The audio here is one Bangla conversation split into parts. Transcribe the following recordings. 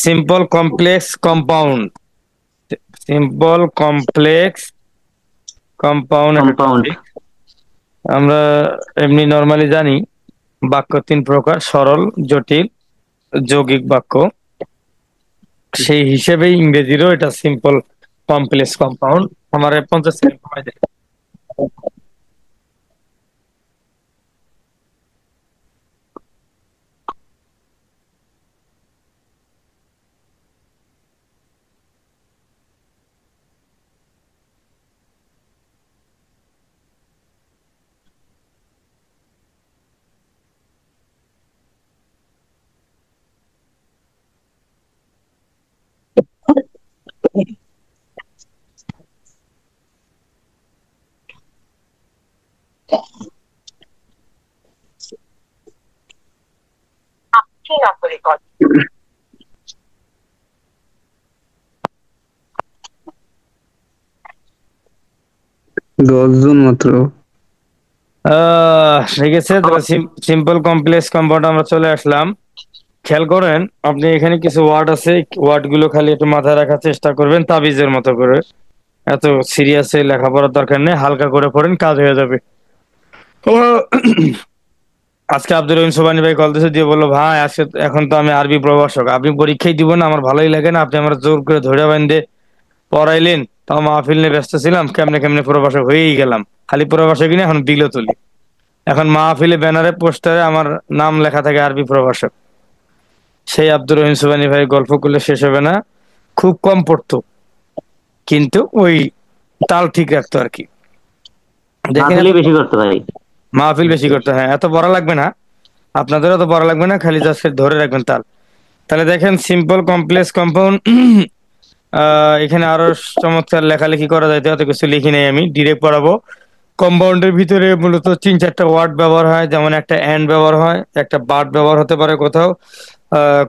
Simple complex compound. Simple complex compound একটা কম্পাউন্ড। টপিক। আমরা এমনি নরমালি জানি বাক্য তিন প্রকার: সরল, জটিল, যৌগিক বাক্য। সেই হিসেবেই ইংরেজিরও এটা সিম্পল কমপ্লেক্স কম্পাউন্ড। আমার 50 সেকেন্ড সময় দেয়। দশজন মাত্র। ঠিক আছে, তাহলে সিম্পল কমপ্লেক্স কম্পাউন্ড আমরা চলে আসলাম। খেয়াল করেন, আপনি এখানে কিছু ওয়ার্ড আছে, ওয়ার্ড গুলো খালি একটু মাথায় রাখার চেষ্টা করবেন তাবিজের মতো করে। এত সিরিয়াসে লেখাপড়ার দরকার নেই, হালকা করে পড়েন, কাজ হয়ে যাবে। আজকে আব্দুর রহিম সোবানি ভাই কল দিয়েছে, দিয়ে বললো, ভাই আজকে এখন তো আমি আরবি প্রভাষক, আপনি পরীক্ষাই দিব না, আমার ভালোই লাগে না, আপনি আমার জোর করে ধরে বাইন্ধে পড়াইলেন, তাও মাহফিল নিয়ে ব্যস্ত ছিলাম, কেমনে কেমনে প্রভাষক হয়েই গেলাম। খালি প্রভাষকই না, এখন বিলও তুলি। এখন মাহফিলে ব্যানারে পোস্টারে আমার নাম লেখা থাকে আরবি প্রভাষক। সেই আব্দুর রহিম সুবানি ভাই গল্প করলে শেষ হবে না। খুব কম পড়তো, কিন্তু ওই তাল ঠিক রাখতো আর কি। দেখেন, মাহফিলই বেশি করতে পারি। মাহফিল বেশি করতো। হ্যাঁ, এত পড়া লাগবে না, আপনাদেরও তো পড়া লাগবে না, খালি জাস্ট ধরে রাখবেন তাল। তাহলে দেখেন, সিম্পল কমপ্লেক্স কম্পাউন্ড। এখানে আরো চমৎকার লেখালেখি করা যায়, অত কিছু লিখি নাই, আমি ডিরেক্ট পড়াবো। কম্পাউন্ডের ভিতরে মূলত 3-4টা ওয়ার্ড ব্যবহার হয়, যেমন একটা অ্যান্ড ব্যবহার হয়, একটা বাট ব্যবহার হতে পারে, কোথাও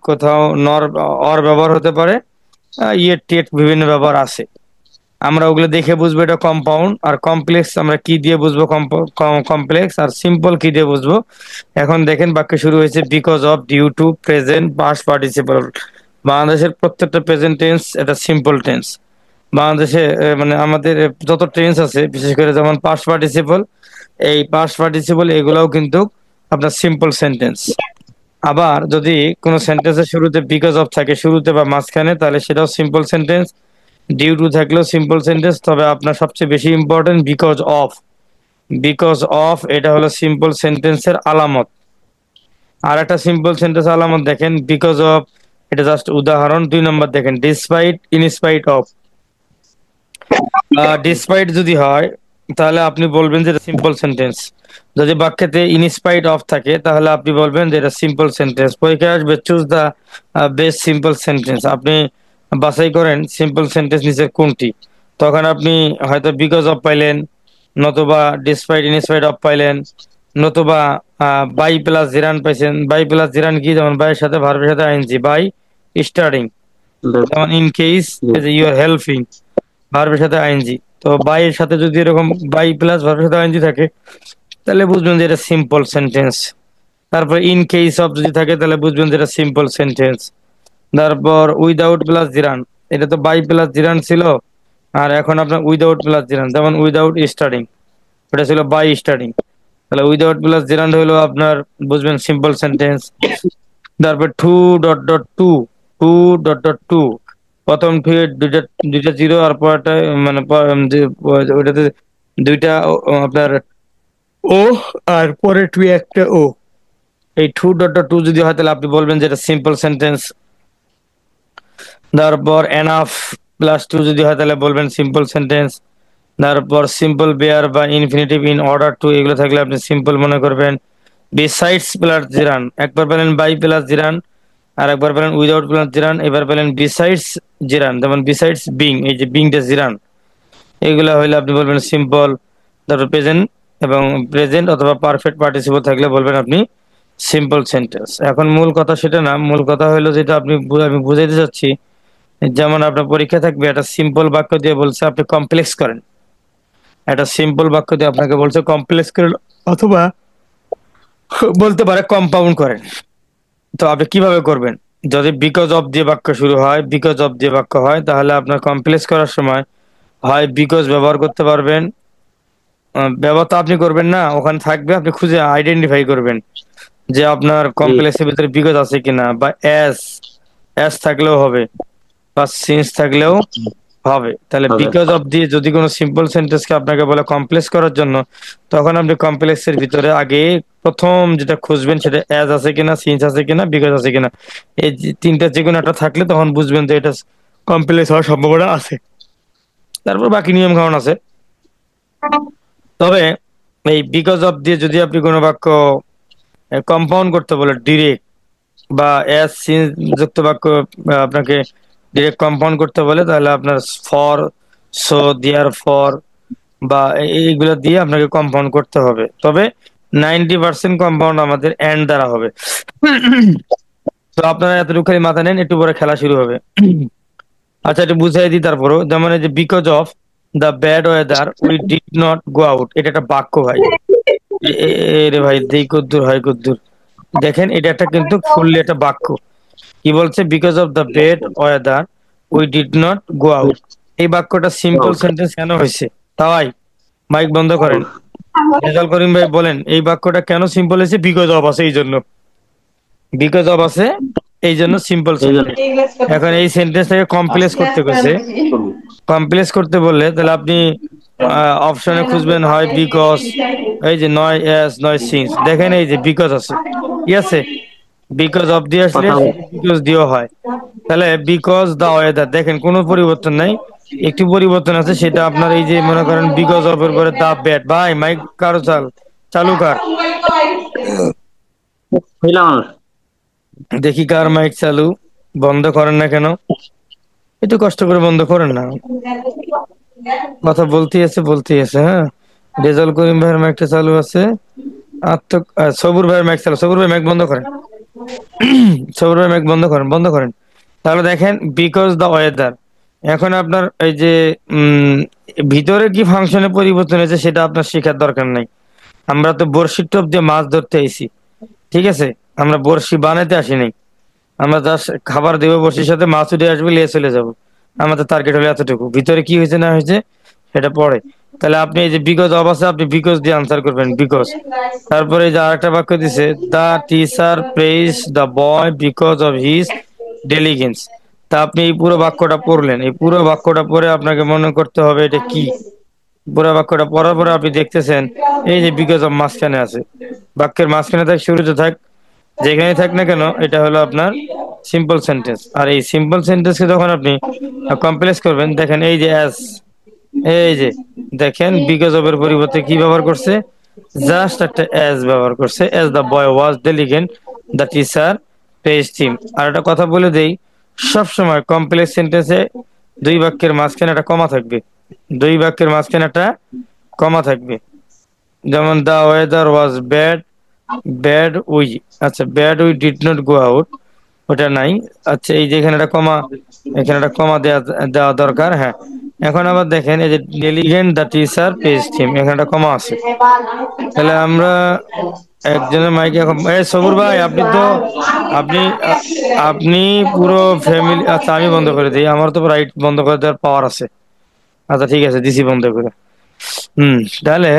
কোথাও নর অর ব্যবহার হতে পারে, ইয়ের টেট বিভিন্ন ব্যবহার আছে। আমরা ওগুলো দেখে বুঝবো এটা কম্পাউন্ড। আর কমপ্লেক্স আমরা কি দিয়ে বুঝবো? কমপ্লেক্স। আর সিম্পল কি দিয়ে বুঝবো? এখন দেখেন, বাক্য শুরু হয়েছে because of, due to, present, past participle. বাংলাদেশের প্রত্যেকটা প্রেজেন্ট টেন্স এটা সিম্পল টেন্স। বাংলাদেশে মানে আমাদের যত টেন্স আছে, বিশেষ করে যেমন পাস্ট পার্টিসিপল, এই পাস্ট পার্টিসিপল এগুলাও কিন্তু আপনার সিম্পল সেন্টেন্স। আবার যদি কোনো সেন্টেন্সের শুরুতে বিকজ অফ থাকে, শুরুতে বা মাঝখানে, তাহলে সেটাও সিম্পল সেন্টেন্স। ডিউ টু থাকলেও সিম্পল সেন্টেন্স। তবে আপনার সবচেয়ে বেশি important because of. Because of এটা হলো সিম্পল সেন্টেন্সের আলামত। আর একটা সিম্পল সেন্টেন্স আলামত দেখেন, বিকজ অফ, এটা জাস্ট উদাহরণ। 2 নম্বর দেখেন, ডিসপাইট, ইনস্পাইট অফ। ডিসপাইট যদি হয়, তাহলে আপনি বলবেন যে এটা সিম্পল সেন্টেন্স। যদি বাক্যেতে ইনস্পাইট অফ থাকে, তাহলে আপনি বলবেন যে এটা সিম্পল সেন্টেন্স। পরীক্ষায় আসবে choose the best simple sentence, আপনি বাছাই করেন সিম্পল সেন্টেন্স নিচের কোনটি। তখন আপনি হয়তো বিকজ অফ পাইলেন, নতুবা ডিসপাইট ইনস্পাইট অফ পাইলেন, নতুবা বাই প্লাস জিরান পাইছেন। বাই প্লাস জিরান কি? যেমন বাইয়ের সাথে ভার্বের সাথে আইএনজি, বাই স্টার্টিং। যেমন in case you are helping, ভার্বের সাথে আইএনজি। তো বাই এর সাথে যদি এরকম বাই প্লাস ভার্বের সাথে আইএনজি থাকে, তাহলে বুঝবেন যে এটা সিম্পল সেন্টেন্স। তারপর ইন কেস অফ যদি থাকে, তাহলে বুঝবেন যে এটা সিম্পল সেন্টেন্স। তারপর উইদাউট প্লাস জিরান, এটা তো বাই প্লাস জিরান ছিল, আর এখন আপনার উইদাউট প্লাস জিরান। যেমন উইদাউট স্টার্টিং, ওটা ছিল বাই স্টার্টিং, তাহলে উইদাউট প্লাস জিরান হলো আপনার, বুঝবেন, সিম্পল সেন্টেন্স। তারপর too dot dot to, too dot dot to, প্রথম টু এর দুইটা দুইটা জিরো, আর পরটা মানে ওইটাতে দুইটা আপনার ও, আর পরে টু একটা ও। এই টু ডট ডট টু যদি হয়, তাহলে আপনি বলবেন যে এটা সিম্পল সেন্টেন্স। তারপর এনাফ প্লাস টু যদি হয়, তাহলে বলবেন সিম্পল সেন্টেন্স। তারপর সিম্পল বেয়ার বা ইনফিনিটিভ ইন অর্ডার টু, এগুলো থাকলে আপনি সিম্পল মনে করবেন। বিসাইডস প্লাস জিরান, একবার পেলেন বাই প্লাস জিরান, আর একবার পেলেন উইদাউট প্লাস জিরান, এবার পেলেন বিসাইডস জিরান, যেমন বিসাইডস বিং, এই যে বিংটা জিরান, এগুলা হইলে আপনি বলবেন সিম্পল। তারপর প্রেজেন্ট এবং প্রেজেন্ট অথবা পারফেক্ট পার্টিসিপল থাকলে বলবেন আপনি সিম্পল সেন্টেন্স। এখন মূল কথা সেটা না, মূল কথা হলো যেটা আমি বুঝাইতে চাচ্ছি। যেমন আপনার পরীক্ষা থাকবে, একটা সিম্পল বাক্য দিয়ে বলছে আপনি কমপ্লেক্স করেন, একটা সিম্পল বাক্য দিয়ে আপনাকে বলছে কমপ্লেক্স করেন, অথবা বলতে পারে কম্পাউন্ড করেন। তো আপনি কিভাবে করবেন? যদি বিকজ অফ দিয়ে বাক্য শুরু হয়, বিকজ অফ দিয়ে বাক্য হয়, তাহলে আপনার কমপ্লেক্স করার সময় হয় বিকজ ব্যবহার করতে পারবেন। ব্যবহার তো আপনি করবেন না, ওখানে থাকবে, আপনি খুঁজে আইডেন্টিফাই করবেন যে আপনার জি কমপ্লেক্সের ভিতরে বিকজ আছে কিনা, বা এস, এস থাকলেও হবে, বা সিন্স থাকলেও হবে। তাহলে হবে। বিকজ অফ দিয়ে যদি কোনো সিম্পল সেন্টেন্সকে আপনাকে বলে কমপ্লেক্স করার জন্য, তখন আপনি কমপ্লেক্সের ভিতরে আগে প্রথম যেটা খুঁজবেন সেটা অ্যাজ আছে কিনা, সিন্স আছে কিনা, বিকজ আছে কিনা। এই তিনটা যে কোনো একটা থাকলে তখন বুঝবেন যে এটা কমপ্লেক্স হওয়ার সম্ভাবনা আছে। তারপর বাকি নিয়ম কানুন আছে। তবে এই বিকজ অফ দিয়ে যদি আপনি কোনো বাক্য কম্পাউন্ড করতে বলে ডিরেক্ট, বা এস সিন্স যুক্ত বাক্য আপনাকে ডিরেক্ট কম্পাউন্ড করতে বলে, তাহলে আপনার ফর, সো, দেয়ার ফর বা এইগুলো দিয়ে আপনাকে কম্পাউন্ড করতে হবে। তবে 90% কম্পাউন্ড আমাদের এন্ড দ্বারা হবে। তো আপনারা এতটুকু খালি মাথা নেন, একটু পরে খেলা শুরু হবে। আচ্ছা, একটু বুঝাই দিই তারপরও। যেমন এই যে because of the bad weather we did not go out, এটা একটা বাক্য ভাই। রে ভাই, দেই কদ্দুর হয় কদ্দুর। দেখেন, এটা একটা কিন্তু ফুললি একটা বাক্য। কি বলছে? Because of the bad weather we did not go out. এই বাক্যটা সিম্পল সেন্টেন্স কেন হয়েছে? তাই মাইক বন্ধ করেন। রেজাল করিম ভাই বলেন, এই বাক্যটা কেন সিম্পল হয়েছে? বিকজ অফ আছে এই জন্য। বিকজ অফ আছে এই জন্য সিম্পল এই জন্য সেন্টেন্স। এখন এই সেন্টেন্সটাকে কমপ্লেক্স করতে গেছে, কমপ্লেক্স করতে বললে তাহলে আপনি অপশনে খুঁজবেন হয় বিকজ, এই যে নয় এস নয় সিন্স। দেখেন এই যে বিকজ আছে, ঠিক আছে। বিকজ অফ দিয়ে আসলে কথা শুধু বিকজ দিয়েও হয়। তাহলে বিকজ দা ওয়েদার, দেখেন কোনো পরিবর্তন নাই, একটু পরিবর্তন আছে, সেটা আপনার এই যে মনে করেন বিকজ অফ এর পরে দা ব্যাড। ভাই মাইক কারো চালু কার, মহিলা মানুষ। দেখি কার মাইক চালু। বন্ধ করেন না কেন? একটু কষ্ট করে বন্ধ করেন না, কথা বলতেই আছে বলতেই আছে। হ্যাঁ, রেজাল করিম ভাইয়ের মাইকটা চালু আছে। সবুর ভাইয়ের মাইক চালু, সবুর ভাই মাইক বন্ধ করেন। সবুর ভাই মাইক বন্ধ করেন, বন্ধ করেন। তাহলে দেখেন বিকজ দ্য ওয়েদার, এখন আপনার এই যে উম ভিতরে কি ফাংশনে পরিবর্তন হয়েছে সেটা আপনার শেখার দরকার নাই। আমরা তো বড়শির টোপ দিয়ে মাছ ধরতে আইছি, ঠিক আছে। আমরা বড়শি বানাইতে আসি নাই। আমরা জাস্ট খাবার দেবো, বড়শির সাথে মাছ উঠে আসবে, নিয়ে চলে যাব। আমাদের টার্গেট হলো এতটুকু, ভিতরে কি হয়েছে না হয়েছে সেটা পরে। তাহলে আপনি এই যে বিকজ অব আছে, আপনি বিকজ দিয়ে আনসার করবেন, বিকজ। তারপরে এই যে আরেকটা বাক্য দিছে, the teacher praise the boy because of his diligence. তা আপনি এই পুরো বাক্যটা পড়লেন, এই পুরো বাক্যটা পড়ে আপনাকে মনে করতে হবে এটা কি। পুরো বাক্যটা পড়ার পরে আপনি দেখতেছেন এই যে বিকজ অফ মাঝখানে আছে, বাক্যের মাঝখানে থাক, শুরুতে থাক, যেখানে থাক না কেন, এটা হলো আপনার সিম্পল সেন্টেন্স। আর এই সিম্পল সেন্টেন্সকে যখন আপনি কমপ্লেক্স করবেন, দেখেন এই যে অ্যাজ, এই যে দেখেন বিকজ অফ এর পরিবর্তে কি ব্যবহার করছে? জাস্ট একটা অ্যাজ ব্যবহার করছে। As the boy was diligent, the teacher praised him. আর একটা কথা বলে দেই, সব সময় কমপ্লেক্স সেন্টেন্সে দুই বাক্যের মাঝখানে একটা কমা থাকবে, দুই বাক্যের মাঝখানে একটা কমা থাকবে। যেমন the weather was bad, bad we, আচ্ছা bad we did not go out, ওটা নাই। আচ্ছা, এই যে এখানে একটা কমা, এখানে একটা কমা দেওয়া দেওয়া দরকার। হ্যাঁ, এখন আবার দেখেন এই যে ডেলিগেন্ট দ্য টিচার পেজড হিম, এখানে একটা কমা আছে। তাহলে আমরা একজনের মাইকে এখন, এই সবুর ভাই আপনি তো, আপনি আ- আপনি পুরো ফ্যামিলি, আচ্ছা আমি বন্ধ করে দিই, আমার তো রাইট বন্ধ করে দেওয়ার পাওয়ার আছে। আচ্ছা ঠিক আছে, দিছি বন্ধ করে। হুম। তাহলে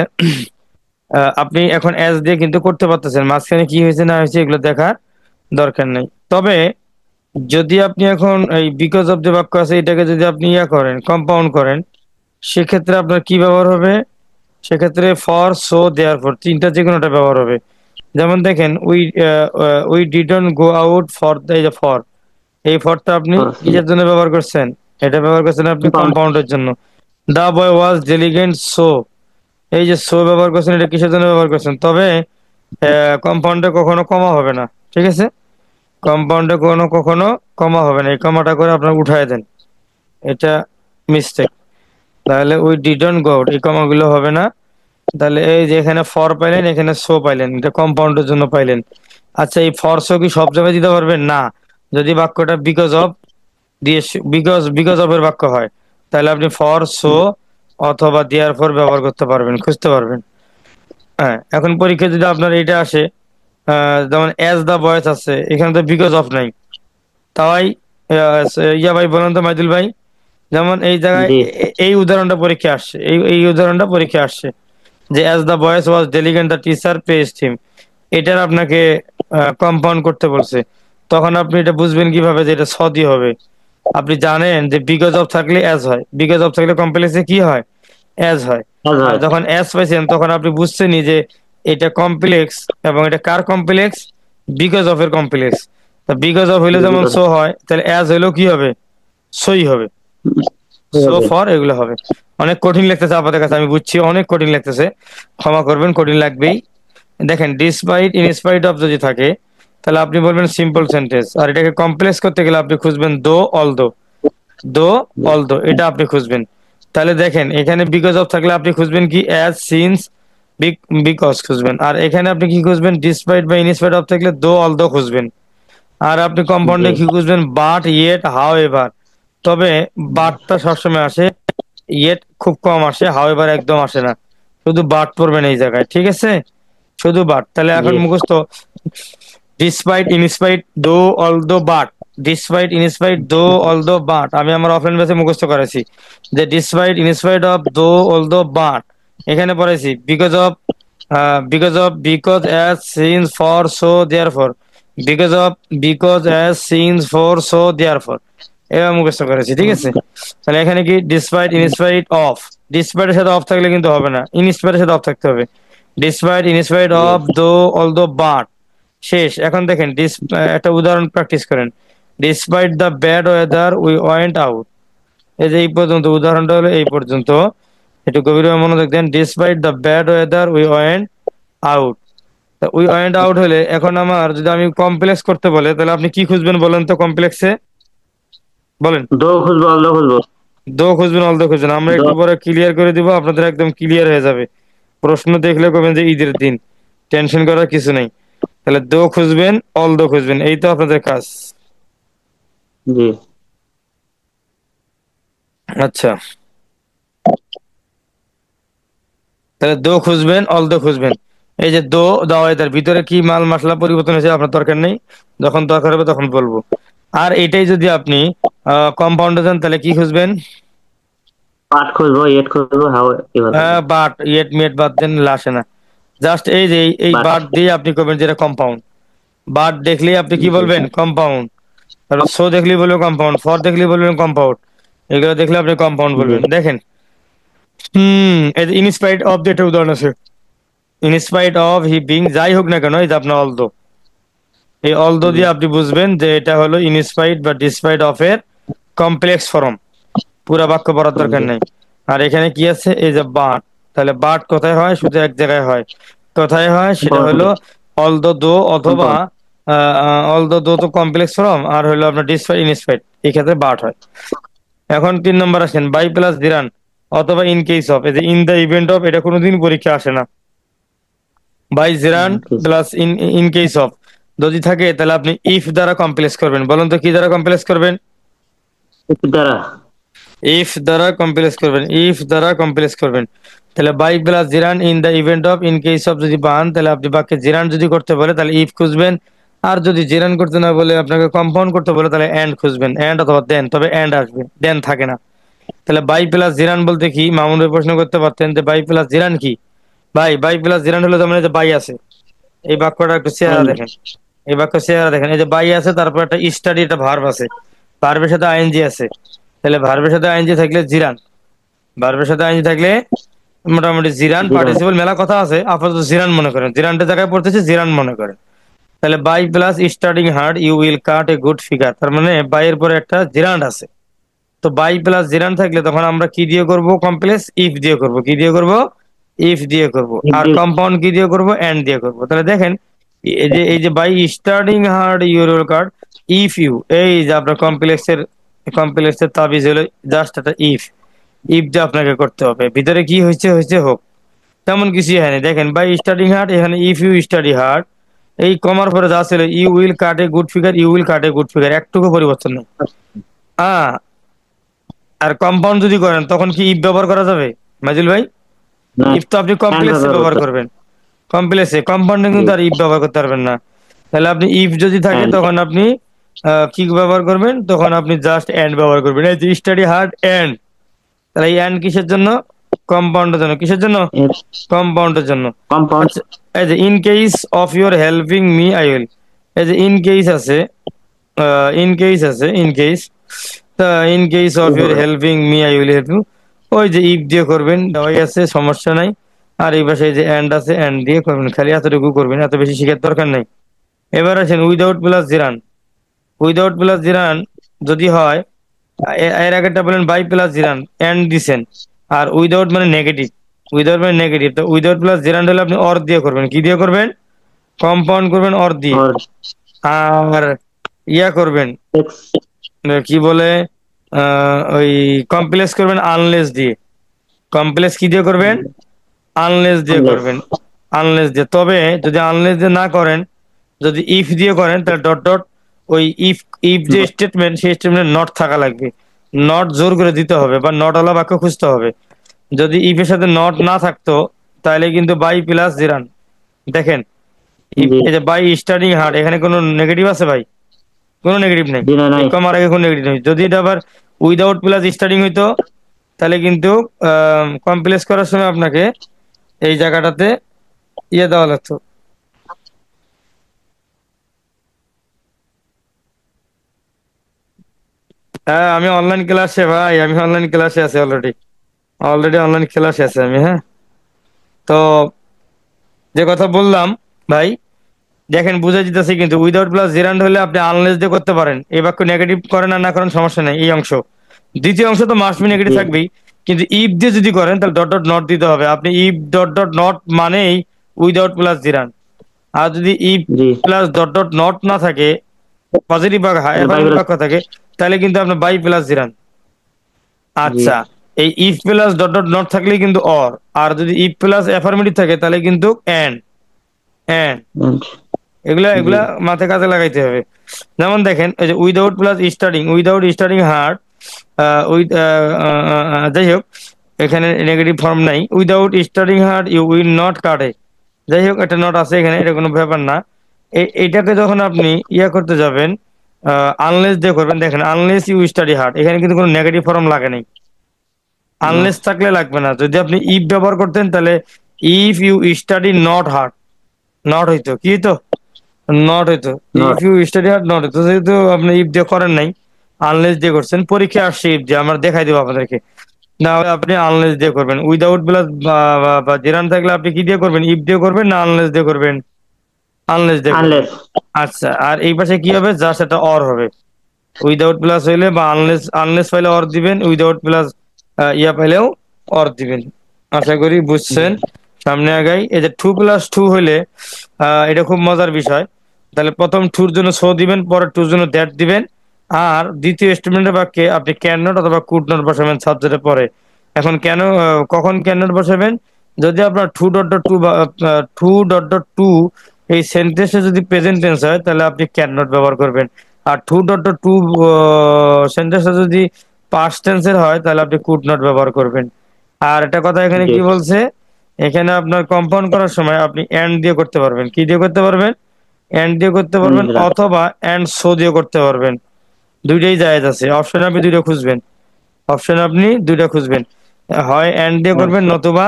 আপনি এখন এস দিয়ে কিন্তু করতে পারতেছেন, মাঝখানে কি হয়েছে না হয়েছে এগুলো দেখার দরকার নেই। তবে যদি আপনি এখন এই বিকজ অফ যে বাক্য আছে এটাকে যদি আপনি ইয়া করেন, কম্পাউন্ড করেন, সেক্ষেত্রে আপনার কি ব্যবহার হবে? সেক্ষেত্রে ফর, সো, দেয়ার ফর, তিনটা যে কোনোটা ব্যবহার হবে। যেমন দেখেন we didn't go out for, এই যে ফর, এই ফরটা আপনি কিসের জন্য ব্যবহার করছেন? এটা ব্যবহার করছেন আপনি কম্পাউন্ডের জন্য। দা বয় ওয়াজ ডেলিগেন্ট সো, এই যে সো ব্যবহার করছেন, এটা কিসের জন্য ব্যবহার করছেন? তবে কম্পাউন্ডে কখনো কমা হবে না, ঠিক আছে। কম্পাউন্ডে কোনো কখনো কমা হবে না, এই কমাটা করে আপনার উঠায় দেন, এটা মিস্টেক। তাহলে উই ডিডন্ট গো আউট, এই কমাগুলো হবে না। তাহলে এই যে এখানে ফর পাইলেন, এখানে সো পাইলেন, এটা কম্পাউন্ডের জন্য পাইলেন। আচ্ছা, এই ফর সো কি সব জায়গায় দিতে পারবেন না? যদি বাক্যটা বিকজ অফ দিয়ে, বিকজ বিকজ অফ এর বাক্য হয়, তাহলে আপনি ফর, সো অথবা দেয়ার ফর ব্যবহার করতে পারবেন, খুঁজতে পারবেন। হ্যাঁ, এখন পরীক্ষা যদি আপনার এটা আসে, যেমন অ্যাজ দা বয়েস আছে, এখানে তো বিকজ অফ নাই, তাই ইয়া ভাই বলেন তো মাইদুল ভাই, যেমন এই জায়গায় জি এই উদাহরণটা পরীক্ষা আসছে, এই উদাহরণটা পরীক্ষা আসছে যে as the boys was diligent the teacher praised him, এটার আপনাকে কম্পাউন্ড করতে বলছে। তখন আপনি এটা বুঝবেন কিভাবে যে এটা সদি হবে। আপনি জানেন যে বিকজ অফ থাকলে অ্যাজ হয়, বিকজ অফ থাকলে কমপ্লেক্সে কি হয়, অ্যাজ হয়। কাজ আর হয়। যখন অ্যাজ পাইছেন তখন আপনি বুঝছেনই যে এটা কমপ্লেক্স, এবং এটা কার কমপ্লেক্স, বিকজ অফ এর কমপ্লেক্স। তা বিকজ অফ হইলে যেমন সো হয়, তাহলে অ্যাজ হইলেও কি হবে, সই হবে। সো হবে। ফর এগুলো হবে। অনেক কঠিন লাগতেছে আপনাদের কাছে, আমি বুঝছি অনেক কঠিন লাগতেছে, ক্ষমা করবেন, কঠিন লাগবেই। দেখেন ডিসপাইট ইনস্পাইট অফ যদি থাকে তাহলে আপনি বলবেন সিম্পল সেন্টেন্স, আর এটাকে কমপ্লেক্স করতে গেলে আপনি খুঁজবেন দো অলদো, দো জি অলদো এটা আপনি খুঁজবেন। তাহলে দেখেন এখানে বিকজ অফ থাকলে আপনি খুঁজবেন কি অ্যাজ সিন্স বিকজ খুঁজবেন, আর এখানে আপনি কি খুঁজবেন ডিসপাইট বা ইনস্পাইট অফ থাকলে দো অলদো খুঁজবেন। আর আপনি জি কম্পাউন্ডে কি খুঁজবেন বাট ইয়েট হাউ এভার। তবে বাটটা সবসময় আসে, ইয়েট খুব কম আসে, হাউ এভার একদম আসে না। শুধু বাট পড়বেন এই জায়গায়, ঠিক আছে, শুধু বাট। তাহলে জি এখন মুখস্থ despite in spite though although but, despite in spite though although but আমি আমার অফলাইন বেসে মুখস্থ করেছি যে despite in spite of though although but. এখানে পড়েছি because as since for so therefore, because as since for so therefore, এবার মুখস্থ করেছি, ঠিক আছে। তাহলে এখানে কি ডিসপাইট ইনস্পাইট অফ, ডিসপাইটের সাথে অফ থাকলে কিন্তু হবে না, ইনস্পাইটের সাথে অফ থাকতে হবে। Despite in spite G of though although but, শেষ। এখন দেখেন একটা উদাহরণ প্র্যাকটিস করেন, despite the bad weather we went out. এই যে এই পর্যন্ত উদাহরণটা হলো এই পর্যন্ত, একটু গভীরভাবে মনোযোগ দেন। Despite the bad weather we went out, we went out হলে এখন আমার যদি আমি কমপ্লেক্স করতে বলে তাহলে আপনি কি খুঁজবেন বলেন তো কমপ্লেক্সে, বলেন। দো খুঁজবো অলদো খুঁজবো। দো খুঁজবেন অলদো খুঁজবেন, আমরা দো একটু পরে ক্লিয়ার করে দিব, আপনাদের একদম ক্লিয়ার হয়ে যাবে। প্রশ্ন দেখলে কবেন যে ঈদের দিন, টেনশন করার কিছু নেই। তাহলে দো খুঁজবেন অলদো খুঁজবেন, এই তো আপনাদের কাজ। জি আচ্ছা, তাহলে দো খুঁজবেন অলদো খুঁজবেন। এই যে দো দেওয়া, তার ভিতরে কি মাল মশলা পরিবর্তন হয়েছে আপনার দরকার নেই, যখন দরকার হবে তখন বলবো। আর এটাই যদি আপনি কম্পাউন্ডে যান তাহলে কি খুঁজবেন, পাট খুঁজবো, ইয়েট খুঁজবো, হাও এভাবে হবে। বাট ইয়েট মিয়েট বাদ দেন, আসে না। জাস্ট এই যে এই বাট। বাট দিয়ে আপনি করবেন যেটা কম্পাউন্ড। বাট দেখলেই আপনি কি জি বলবেন কম্পাউন্ড, তারপর সো দেখলেই বলবেন কম্পাউন্ড, ফর দেখলেই বলবেন কম্পাউন্ড, এগুলো দেখলে আপনি কম্পাউন্ড জি বলবেন। দেখেন এই যে ইনস্পাইট অফ দিয়ে একটা উদাহরণ আছে, ইনস্পাইট অফ হি বিং, যাই হোক না কেন এই যে আপনার অলদো, এই অলদো জি দিয়ে আপনি বুঝবেন যে এটা হলো ইনস্পাইট বা ডিসপাইট অফ এর কমপ্লেক্স ফর্ম, পুরা বাক্য পড়ার দরকার জি নেই। আর এখানে কি আছে এই যে বাট, তাহলে বাট কোথায় হয়, শুধু এক জায়গায় হয়। কোথায় হয় সেটা হলো অলদো দো, অথবা কম্পাউন্ড। অলদো দো তো কমপ্লেক্স ফর্ম, আর হলো আপনার ডিসপাইট ইনস্পাইট, এই ক্ষেত্রে বাট হয়। এখন 3 নম্বর আসেন, বাই প্লাস দিরান অথবা ইন কেস অফ, এই যে ইন দ্য ইভেন্ট অফ এটা কোনোদিন পরীক্ষা আসে না। By gerund plus in in case of যদি থাকে তাহলে আপনি ইফ দ্বারা কমপ্লেক্স করবেন, বলুন তো কি দ্বারা কমপ্লেক্স করবেন, দ্বারা। ইফ দ্বারা কমপ্লেক্স করবেন, ইফ দ্বারা কমপ্লেক্স করবেন। তাহলে by plus gerund in the event of in case of যদি পান তাহলে আপনি বাক্যে জিরান যদি করতে বলে তাহলে ইফ খুঁজবেন, আর যদি জিরান করতে না বলে আপনাকে কম্পাউন্ড করতে বলে তাহলে এন্ড খুঁজবেন, এন্ড অথবা দেন, তবে এন্ড আসবে, দেন থাকে না। তাহলে বাই প্লাস জিরান বলতে কি, মামুনের প্রশ্ন করতে পারতেন যে বাই প্লাস জিরান কি, বাই প্লাস জিরান হলো তার মানে যে বাই আছে। এই বাক্যটা একটু চেহারা দেখেন, এই বাক্য চেহারা দেখেন, এই যে বাই আছে, তারপর একটা স্টাডি, একটা ভার্ব আছে, ভার্বের সাথে আইএনজি আছে। তাহলে ভার্বের সাথে আইএনজি থাকলে জিরান, ভার্বের সাথে আইএনজি থাকলে মোটামুটি জিরান জিরো। পার্টিসিপল মেলা কথা আছে, আপাতত জিরান মনে করেন, জিরানটা জায়গায় পড়তেছে জিরান মনে করেন। তাহলে by plus starting hard you will cut a good figure, তার মানে বাই এর পরে একটা জিরান আছে। তো বাই প্লাস জিরান থাকলে তখন আমরা কি দিয়ে করব কমপ্লেক্স, ইফ দিয়ে করব, কি দিয়ে করব, ইফ দিয়ে করব। আর কম্পাউন্ড কি দিয়ে করব, এন্ড দিয়ে করব। তাহলে দেখেন এই যে by starting hard your card if you, এই যে আপনার কমপ্লেক্সের তাবিজ হলো জাস্ট একটা ইফ, ইফ দিয়ে আপনাকে করতে হবে, ভিতরে কি হয়েছে হয়েছে হোক, তেমন কিছু হয়নি। দেখেন বাই স্টার্টিং হার্ড, এখানে ইফ ইউ স্টাডি হার্ড, এই কমার পরে যা ছিল you will cut a good figure, you will cut a good figure, একটুকু পরিবর্তন নেই। হ্যাঁ, আর কম্পাউন্ড যদি করেন তখন কি ইফ ব্যবহার করা যাবে মাজিল ভাই, না, ইফ তো আপনি এন্ড কমপ্লেক্সে ব্যবহার ব্যবহার করতে করবেন, কমপ্লেক্সে, কম্পাউন্ডে জি কিন্তু আর ইফ ব্যবহার করতে পারবেন না। তাহলে আপনি ইফ যদি থাকে এন্ড। তখন আপনি কি ব্যবহার করবেন, তখন আপনি জাস্ট এন্ড ব্যবহার করবেন। এই যে স্টাডি হার্ড এন্ড, তাহলে এই এন্ড কিসের জন্য? কম্পাউন্ডের জন্য। কিসের জন্য? কম্পাউন্ডের জন্য। কম্পাউন্ড। আচ্ছা, এই যে in case of your helping me I will, এই যে ইন কেস আছে, ইন কেস আছে, ইন কেস, তা in case of your helping me I will help you, ওই যে ইফ দিয়ে করবেন, দেওয়াই আছে, সমস্যা নাই। আর এই পাশে যে এন্ড আছে, এন্ড দিয়ে করবেন, খালি এতটুকু করবেন, এত বেশি শিখার দরকার নাই। এবার আছেন উইদাউট প্লাস জিরান। উইদাউট প্লাস জিরান যদি হয়, এর আগেরটা বলেন বাই প্লাস জিরান, এন্ড দিছেন, আর উইদাউট মানে নেগেটিভ, উইদাউট মানে নেগেটিভ, তো উইদাউট প্লাস জিরান হলে আপনি অর দিয়ে করবেন। কি দিয়ে করবেন? কম্পাউন্ড করবেন অর দিয়ে। और আর ইয়া করবেন, एक्स কি বলে, ওই কমপ্লেক্স করবেন আনলেস দিয়ে। কমপ্লেক্স কি দিয়ে করবেন? আনলেস দিয়ে अनलेस। করবেন। আনলেস দিয়ে। তবে যদি আনলেস দিয়ে না করেন, যদি ইফ দিয়ে করেন, তাহলে ডট ডট, ওই ইফ, ইফ যে স্টেটমেন্ট, সেই স্টেটমেন্টে নট থাকা লাগবে। নট জোর করে দিতে হবে, বা নটওয়ালা বাক্য খুঁজতে হবে। যদি ইফ এর সাথে নট না থাকতো, তাহলে কিন্তু বাই প্লাস জিরান। দেখেন, जी এই যে বাই স্টার্টিং হার্ড, এখানে কোনো নেগেটিভ আছে ভাই? কোনো নেগেটিভ নেই। जी नहीं এই नहीं। কমার আগে কোনো নেগেটিভ নেই। যদি এটা আবার উইদাউট প্লাস স্টার্টিং হইতো, তাহলে কিন্তু কমপ্লেক্স করার সময় আপনাকে এই জায়গাটাতে ইয়ে দেওয়া লাগতো। হ্যাঁ, আমি অনলাইন ক্লাসে ভাই, আমি অনলাইন ক্লাসে আছি অলরেডি। অলরেডি অনলাইন ক্লাসে আছে আমি, হ্যাঁ। তো যে কথা বললাম ভাই, দেখেন বুঝে যেতেছি, কিন্তু উইদাউট প্লাস জেরান্ড হলে আপনি আনলেস দিয়ে করতে পারেন। এই বাক্য নেগেটিভ করেন আর না করেন সমস্যা নেই, এই অংশ। দ্বিতীয় অংশ তো মাস্ট বি নেগেটিভ जी থাকবেই, কিন্তু ইফ দিয়ে যদি করেন, তাহলে ডট ডট নট দিতে হবে। আপনি ইফ ডট ডট নট মানেই উইদাউট প্লাস জিরান। আর যদি ইফ जी প্লাস ডট ডট নট না থাকে, পজিটিভ বা অ্যাফার্মেটিভ बाइबल। বাক্য থাকে, তাহলে কিন্তু আপনার বাই প্লাস জিরান। जी আচ্ছা, এই if plus dot dot not থাকলেই কিন্তু অর। আর যদি ইফ প্লাস অ্যাফার্মেটিভ থাকে, তাহলে কিন্তু এন্ড। And, and. এগুলা जी এগুলা মাথায় কাজে লাগাইতে হবে। যেমন দেখেন, এই যে without plus starting, without starting hard, with, যাই হোক, এখানে নেগেটিভ ফর্ম নাই। Without starting hard you will not কাটে, যাই হোক, একটা নট আছে এখানে, এটা কোনো ব্যাপার না। এইটাকে যখন আপনি ইয়া করতে যাবেন, আনলেস দিয়ে করবেন, দেখেন আনলেস ইউ স্টাডি হার্ড, এখানে কিন্তু কোনো নেগেটিভ ফর্ম লাগে নাই। नो আনলেস থাকলে লাগবে না। যদি আপনি ইফ ব্যবহার করতেন, তাহলে if you study not hard, not হইতো, কি হইতো? নট হইতো। If not. You study hard not হইতো, যেহেতু আপনি ইফ দিয়ে করেন নাই, আনলেস দিয়ে করছেন। পরীক্ষা আসছে ইফ দিয়ে, আমরা দেখাই দেবো আপনাদেরকে। না হলে আপনি আনলেস দিয়ে করবেন। উইদাউট প্লাস বা জিরান থাকলে আপনি কি দিয়ে করবেন? ইফ দিয়ে করবেন না আনলেস দিয়ে করবেন? আনলেস দিয়ে করবেন। अनलेस। আচ্ছা, আর এই পাশে কি হবে? জাস্ট একটা অর হবে। উইদাউট প্লাস হইলে বা আনলেস, আনলেস পাইলে অর দিবেন, উইদাউট প্লাস ইয়া পাইলেও অর দিবেন। আশা করি বুঝছেন। সামনে আগাই। এই যে টু প্লাস টু হইলে, এটা খুব মজার বিষয়। তাহলে প্রথম টুর জন্য সো দিবেন, পরের টুর জন্য দ্যাট দিবেন। আর দ্বিতীয় স্টেটমেন্টের বাক্যে আপনি ক্যান নট অথবা কুড নট বসাবেন সাবজেক্টের পরে। এখন কেন, কখন ক্যান নট বসাবেন? যদি আপনার টু ডট ডট টু বা টু ডট ডট টু এই সেন্টেন্সে যদি প্রেজেন্ট টেন্স হয়, তাহলে আপনি ক্যান নট ব্যবহার করবেন। আর টু ডট ডট টু সেন্টেন্সটা যদি পাস্ট টেন্সের হয়, তাহলে আপনি কুড নট ব্যবহার করবেন। আর একটা কথা এখানে जी কি বলছে, এখানে আপনার কম্পাউন্ড করার সময় আপনি এন্ড দিয়ে করতে পারবেন। কি দিয়ে করতে পারবেন? এন্ড দিয়ে করতে পারবেন, एंड। অথবা এন্ড সো দিয়ে করতে পারবেন। দুইটাই জায়েজ আছে। অপশন আপনি দুইটা খুঁজবেন। অপশন আপনি দুইটা খুঁজবেন, হয় এন্ড দিয়ে করবেন, নতুবা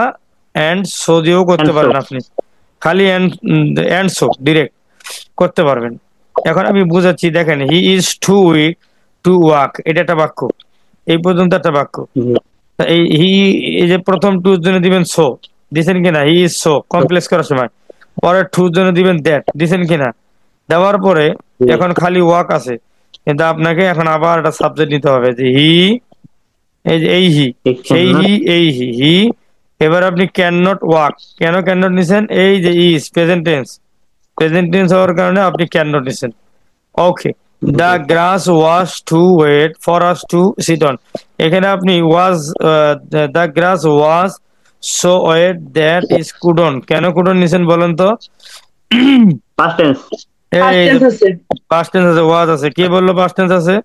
এন্ড সো দিয়েও করতে एंड सो। পারেন আপনি। খালি এন্ড, এন্ড সো ডিরেক্ট করতে পারবেন। এখন আমি বুঝাচ্ছি, দেখেন, he is too weak to walk, এটা একটা বাক্য। এই পর্যন্ত একটা বাক্য। जी তা এই হি, এই যে প্রথম টুর জন্য দিবেন সো, দিছেন কিনা? হি ইজ সো কমপ্লেক্স করার সময়। পরের টুর জন্য দিবেন দ্যাট, দিছেন কিনা? দেওয়ার পরে जी এখন খালি ওয়াক আছে, কিন্তু আপনাকে এখন আবার একটা সাবজেক্ট নিতে হবে, যে হি, এই যে এই হি, एक कैन সেই হি, नॉट। এই হি, হি। এবার আপনি ক্যান নট ওয়াক, কেন ক্যান নট নিছেন? এই যে is present tense, present tense হওয়ার কারণে আপনি ক্যান নট নিছেন। ওকে। দ্য जी grass was too wet for us to sit on, এখানে আপনি was, the grass was so wet that is couldn't, কেন কুডন নিছেন বলেন তো? Past tense. এই যে পাস্ট টেন্স আছে, ওয়াজ আছে, কে বললো পাস্ট টেন্স আছে?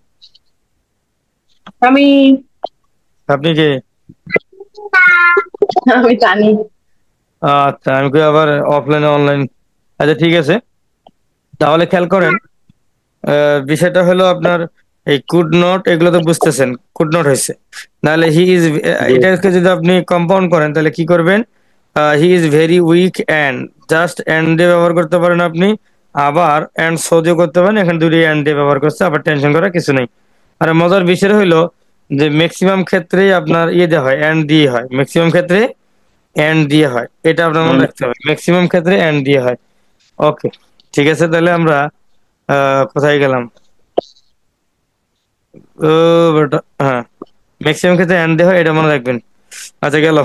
আমি আপনি কে? আমি জানি। আচ্ছা, আমি কই আবার অফলাইনে অনলাইন। আচ্ছা ঠিক আছে, তাহলে খেয়াল করেন, বিষয়টা হলো আপনার এই কুড নট, এগুলো তো বুঝতেছেন, কুড নট হয়েছে, নাহলে হি ইজ, জি। এটাকে যদি আপনি কম্পাউন্ড করেন তাহলে কি করবেন? He is very weak and, just and দিয়ে ব্যবহার করতে পারেন আপনি, আবার অ্যান্ড সো দিয়ে করতে পারেন, এখানে দুটি অ্যান্ড দিয়ে ব্যবহার করছে, আবার টেনশন করার কিছু নেই। আর মজার বিষয় হইলো যে ম্যাক্সিমাম ক্ষেত্রেই আপনার ইয়ে দেওয়া হয়, অ্যান্ড দিয়ে হয়, ম্যাক্সিমাম ক্ষেত্রে অ্যান্ড দিয়ে হয়, এটা আপনার মনে And রাখতে হবে, ম্যাক্সিমাম ক্ষেত্রে অ্যান্ড দিয়ে হয়। ওকে, ঠিক আছে, তাহলে আমরা কোথায় গেলাম? ও বেটা, হ্যাঁ, ম্যাক্সিমাম ক্ষেত্রে অ্যান্ড দিয়ে হয়, এটা মনে রাখবেন। আচ্ছা, গেল।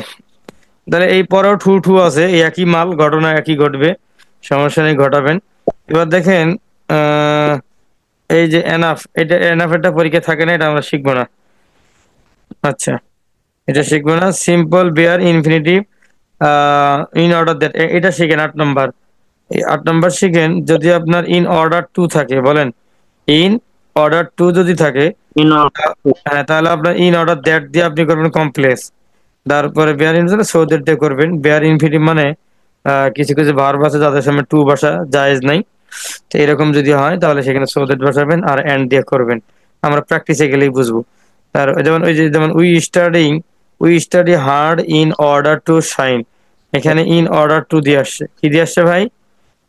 তাহলে এই পরেও টু টু আছে, এই একই মাল, ঘটনা একই ঘটবে, সমস্যা নেই, ঘটাবেন। এবার দেখেন, আহ, এই যে এনাফ, এটা এনাফ, এটা পরীক্ষা থাকে না, এটা আমরা শিখবো না। আচ্ছা, এটা শিখবো না। Simple bare infinitive in order that, এটা শিখেন 8 নম্বর। এই 8 নম্বর শিখেন, যদি আপনার ইন অর্ডার টু থাকে, বলেন ইন অর্ডার টু যদি থাকে, in order to, হ্যাঁ, তাহলে আপনার ইন অর্ডার দ্যাট দিয়ে আপনি করবেন কমপ্লেক্স। তারপরে বেয়ার ইনফিনিটিভ সৌদের দিয়ে করবেন। বেয়ার ইনফিনিটিভ মানে কিছু কিছু ভার্ব আছে যাদের সামনে টু বসা জায়েজ নাই, তো এরকম যদি হয় তাহলে সেখানে সৌদের বসাবেন আর এন্ড দিয়ে করবেন। আমরা প্র্যাকটিসে গেলেই বুঝবো। তার যেমন ওই যে, যেমন we study hard in order to shine, এখানে ইন অর্ডার টু দিয়ে আসছে, কি দিয়ে আসছে ভাই?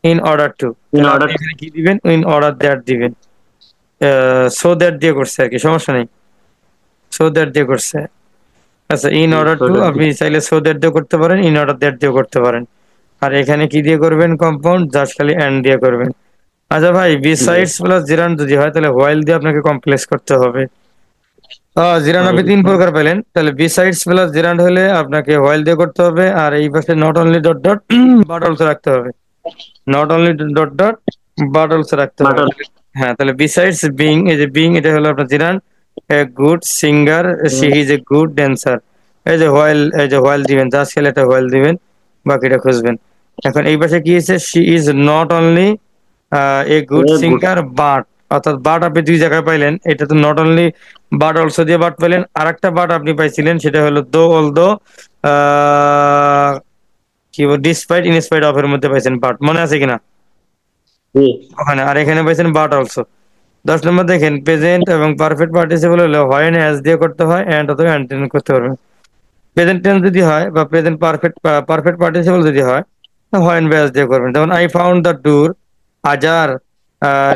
In order two. in তাহলে আপনি order এখানে কি দিবেন? ইন অর্ডার দ্যাট দিবেন। সো দ্যাট দিয়ে করছে আর কি, সমস্যা নেই, সো দ্যাট দিয়ে করছে। আচ্ছা, in order so to that আপনি চাইলে সো দ্যাট দিয়ে করতে পারেন, ইন অর্ডার দ্যাট দিয়ে করতে পারেন। আর এখানে কি দিয়ে করবেন? কম্পাউন্ড, জাস্ট খালি এন্ড দিয়ে করবেন। আচ্ছা ভাই, the বিসাইডস প্লাস জিরান যদি হয় তাহলে হোয়াইল দিয়ে আপনাকে কমপ্লেক্স করতে হবে। জিরান আপনি while 3 প্রকার পেলেন, তাহলে বিসাইডস প্লাস জিরান হলে আপনাকে হোয়াইল দিয়ে করতে হবে, আর এই পাশে not only dot dot but also রাখতে হবে, not only dot dot but also রাখতে but হবে। হ্যাঁ, তাহলে বিসাইডস বিং, এই যে বিং, এটা হলো আপনার gerund, a good singer, she is a good dancer. এই যে হোয়াইল, এই যে হোয়াইল দিবেন, জাস্ট খেলে একটা হোয়াইল দিবেন, বাকিটা খুঁজবেন। এখন এই পাশে কি হয়েছে? She is not only a good a good singer but, অর্থাৎ বাট আপনি 2 জায়গায় পাইলেন, এটা তো নট অনলি বাট অলসো দিয়ে বাট পাইলেন। আর একটা বাট আপনি পাইছিলেন, সেটা হলো দো অল দো, কি বল, ডিসপাইট ইনস্পাইট অফ এর মধ্যে পাইছেন বাট, মনে আছে কিনা yes ওখানে? আর এখানে পাইছেন বাট অলসো। 10 নম্বর দেখেন, প্রেজেন্ট এবং পারফেক্ট পার্টিসিপল হলে হোয়েন অ্যাজ দিয়ে করতে হয়, এন্ড অথবা অ্যান্ড করতে পারবেন। প্রেজেন্ট টেন্স যদি হয় বা প্রেজেন্ট পারফেক্ট পারফেক্ট পার্টিসিপল যদি হয়, হোয়েন ব্যাস দিয়ে করবেন। যেমন আই ফাউন্ড দ্য ট্যুর আজার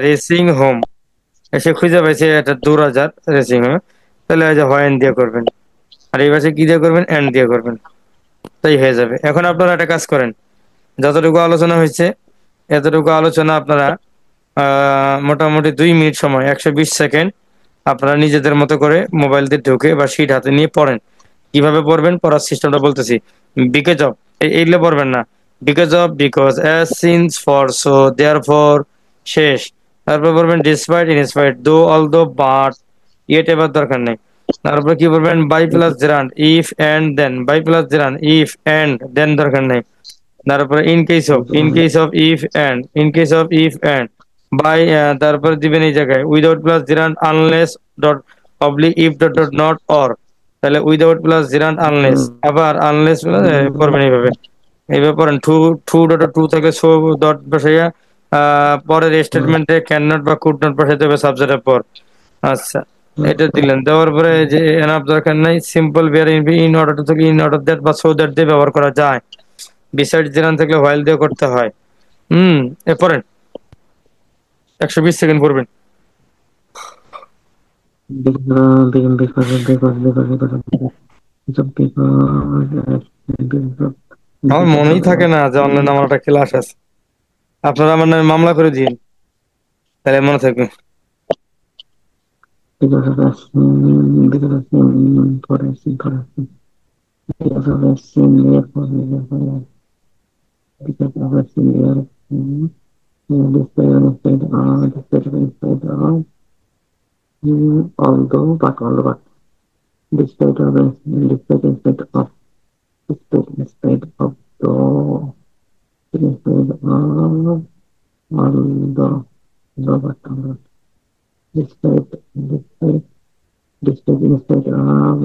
রেসিং হোম, এসে খুঁজে পাইছে একটা দূর আজার রেসিং হোম, তাহলে ওই যে হোয়েন দিয়ে করবেন। আর এই পাশে কি দিয়ে করবেন? এন্ড দিয়ে করবেন, তাই হয়ে যাবে। এখন আপনারা একটা কাজ করেন, যতটুকু আলোচনা হয়েছে এতটুকু আলোচনা আপনারা মোটামুটি 2 মিনিট সময়, 120 সেকেন্ড আপনারা নিজেদের মতো করে মোবাইল দিয়ে ঢুকে বা শিট হাতে নিয়ে পড়েন। কিভাবে পড়বেন? পড়ার সিস্টেমটা বলতেছি। বিকজ অফ, এইগুলো পড়বেন না। Because of, because, as, since, for, so, therefore, শেষ। তারপর পড়বেন despite, in spite, though, although, but, yet, এবার দরকার নেই। তারপর কি বলবেন? By plus gerund, if and then, by plus gerund, if and then দরকার নেই। তারপরে in case of, if and, in case of, if and, by, তারপরে দিবেন এই জায়গায় without plus gerund, unless dot oblique if dot dot not or, তাহলে উইদাউট প্লাস জেরান্ড আনলেস, আবার আনলেস করবেন এইভাবে। এইভাবে পড়েন। টু, টু ডট টু থেকে সো ডট বসাইয়া পরের স্টেটমেন্টে ক্যান নট বা কুড নট বসাইতে হবে সাবজেক্টের পর। আচ্ছা, এটা দিলেন, দেওয়ার পরে যে এনাফ দরকার নাই, simple bare in order to থেকে ইন অর্ডার দ্যাট বা সো দ্যাট দিয়ে ব্যবহার করা যায়। বিসাইড জেরান থাকলে হোয়াইল দিয়ে করতে হয়। এ পড়েন, 120 সেকেন্ড পড়বেন। আমার মনেই থাকে না যে অনলাইনে আমার একটা ক্লাস আছে। আপনারা আমার নামে মামলা করে দিন, তাহলে মনে থাকবে। although but despite of despite instead of despite instead of the instead of although the but despite despite despite instead of